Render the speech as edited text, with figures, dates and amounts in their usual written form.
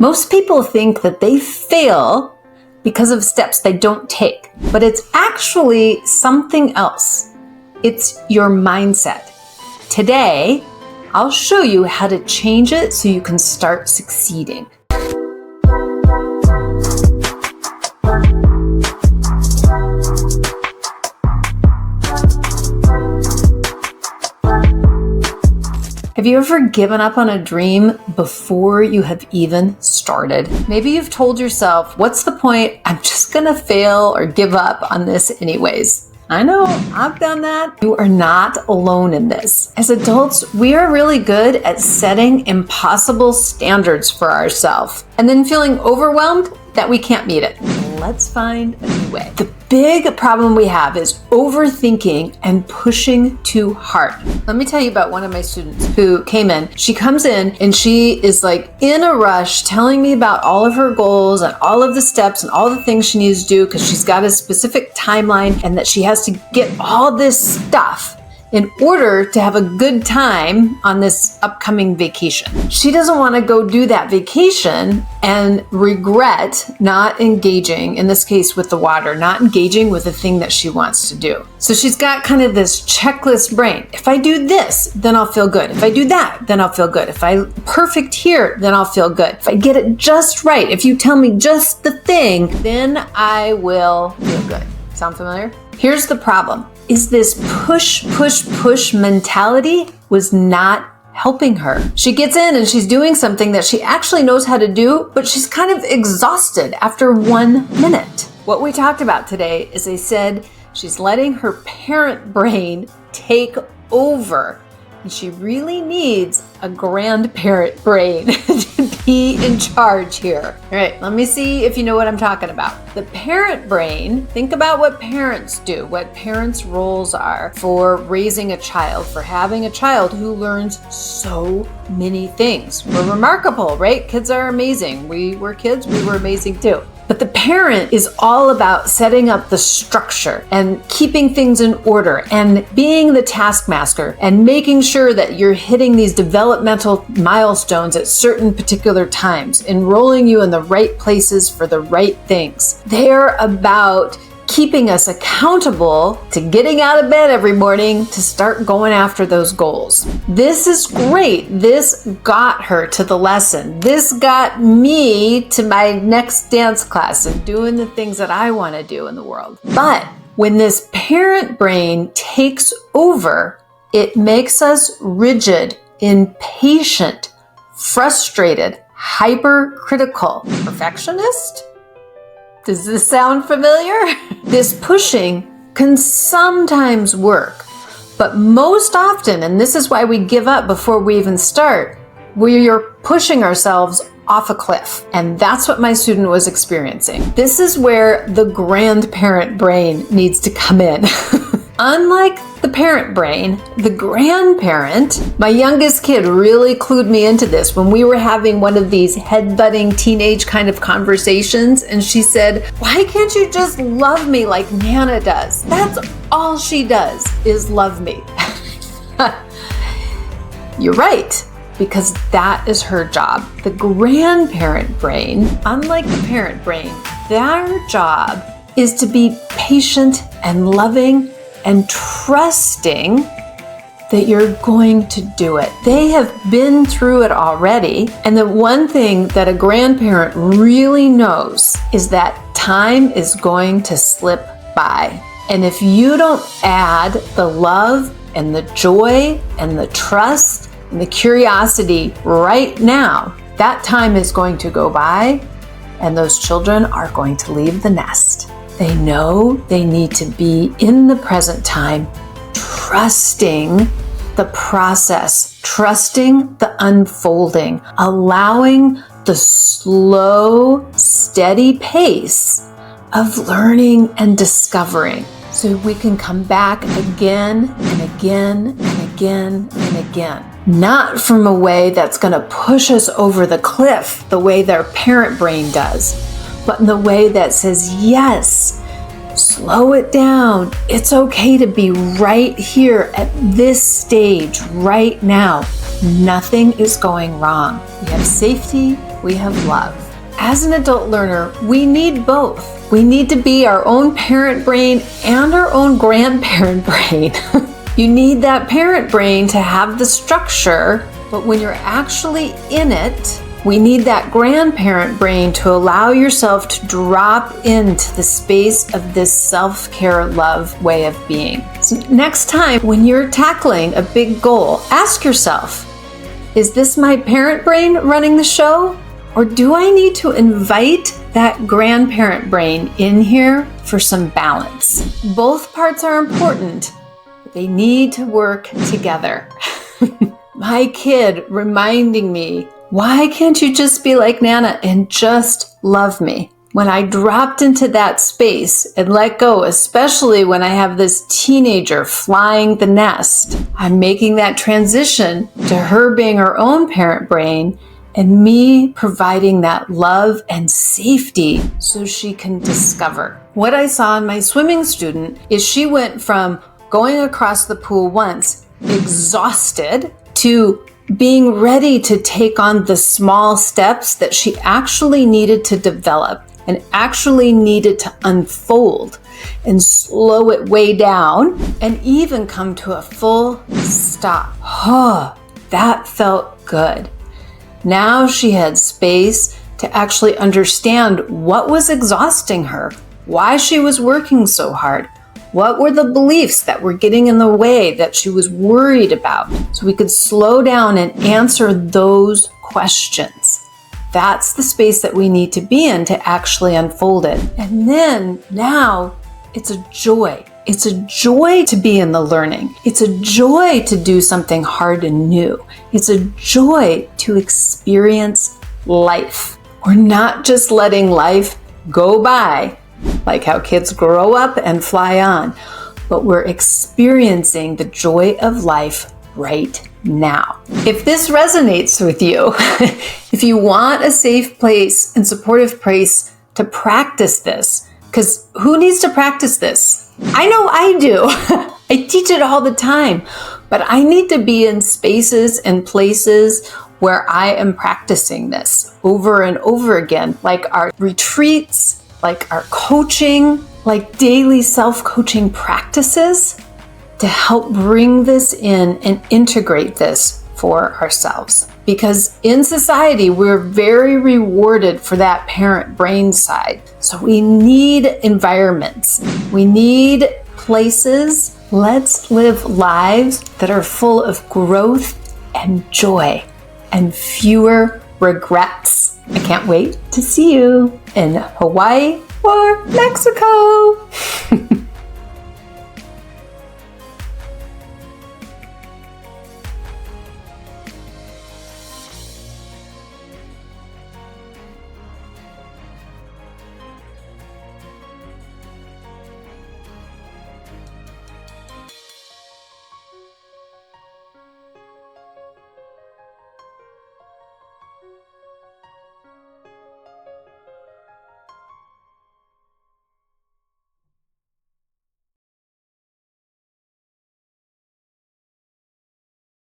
Most people think that they fail because of steps they don't take, but it's actually something else. It's your mindset. Today, I'll show you how to change it so you can start succeeding. Have you ever given up on a dream before you have even started? Maybe you've told yourself, what's the point? I'm just gonna fail or give up on this anyways. I know, I've done that. You are not alone in this. As adults, we are really good at setting impossible standards for ourselves and then feeling overwhelmed that we can't meet it. Let's find a new way. The big problem we have is overthinking and pushing too hard. Let me tell you about one of my students who came in. She comes in and she is like in a rush telling me about all of her goals and all of the steps and all the things she needs to do because she's got a specific timeline and that she has to get all this stuff in order to have a good time on this upcoming vacation. She doesn't want to go do that vacation and regret not engaging, in this case with the water, not engaging with the thing that she wants to do. So she's got kind of this checklist brain. If I do this, then I'll feel good. If I do that, then I'll feel good. If I'm perfect here, then I'll feel good. If I get it just right, if you tell me just the thing, then I will feel good. Sound familiar? Here's the problem. Is this push mentality was not helping her. She gets in and she's doing something that she actually knows how to do, but she's kind of exhausted after 1 minute. What we talked about today is I said she's letting her parent brain take over. And she really needs a grandparent brain to be in charge here. All right, let me see if you know what I'm talking about. The parent brain, think about what parents do, what parents' roles are for raising a child, for having a child who learns so many things. We're remarkable, right? Kids are amazing. We were kids, we were amazing too. But the parent is all about setting up the structure and keeping things in order and being the taskmaster and making sure that you're hitting these developmental milestones at certain particular times, enrolling you in the right places for the right things. They're about keeping us accountable to getting out of bed every morning to start going after those goals. This is great. This got her to the lesson. This got me to my next dance class and doing the things that I want to do in the world. But when this parent brain takes over, it makes us rigid, impatient, frustrated, hypercritical, perfectionist. Does this sound familiar? This pushing can sometimes work, but most often, and this is why we give up before we even start, we are pushing ourselves off a cliff. And that's what my student was experiencing. This is where the grandparent brain needs to come in. Unlike the parent brain, the grandparent, my youngest kid really clued me into this when we were having one of these head-butting teenage kind of conversations, and she said, why can't you just love me like Nana does? That's all she does is love me. You're right, because that is her job. The grandparent brain, unlike the parent brain, their job is to be patient and loving and trusting that you're going to do it. They have been through it already. And the one thing that a grandparent really knows is that time is going to slip by. And if you don't add the love and the joy and the trust and the curiosity right now, that time is going to go by and those children are going to leave the nest. They know they need to be in the present time, trusting the process, trusting the unfolding, allowing the slow, steady pace of learning and discovering so we can come back again and again and again and again. Not from a way that's going to push us over the cliff the way their parent brain does, but in the way that says, yes, slow it down. It's okay to be right here at this stage right now. Nothing is going wrong. We have safety, we have love. As an adult learner, we need both. We need to be our own parent brain and our own grandparent brain. You need that parent brain to have the structure, but when you're actually in it, we need that grandparent brain to allow yourself to drop into the space of this self-care, love way of being. So next time when you're tackling a big goal, ask yourself, is this my parent brain running the show? Or do I need to invite that grandparent brain in here for some balance? Both parts are important, but they need to work together. My kid reminding me, why can't you just be like Nana and just love me? When I dropped into that space and let go, especially when I have this teenager flying the nest, I'm making that transition to her being her own parent brain and me providing that love and safety so she can discover. What I saw in my swimming student is she went from going across the pool once, exhausted, to being ready to take on the small steps that she actually needed to develop and actually needed to unfold and slow it way down and even come to a full stop. Oh, that felt good. Now she had space to actually understand what was exhausting her, why she was working so hard, what were the beliefs that were getting in the way that she was worried about, so we could slow down and answer those questions. That's the space that we need to be in to actually unfold it. And then now it's a joy. It's a joy to be in the learning. It's a joy to do something hard and new. It's a joy to experience life. We're not just letting life go by, like how kids grow up and fly on, but we're experiencing the joy of life right now. If this resonates with you, if you want a safe place and supportive place to practice this, because who needs to practice this? I know I do. I teach it all the time, but I need to be in spaces and places where I am practicing this over and over again, like our retreats, like our coaching, like daily self-coaching practices to help bring this in and integrate this for ourselves. Because in society, we're very rewarded for that parent brain side. So we need environments. We need places. Let's live lives that are full of growth and joy and fewer regrets. I can't wait to see you in Hawaii or Mexico.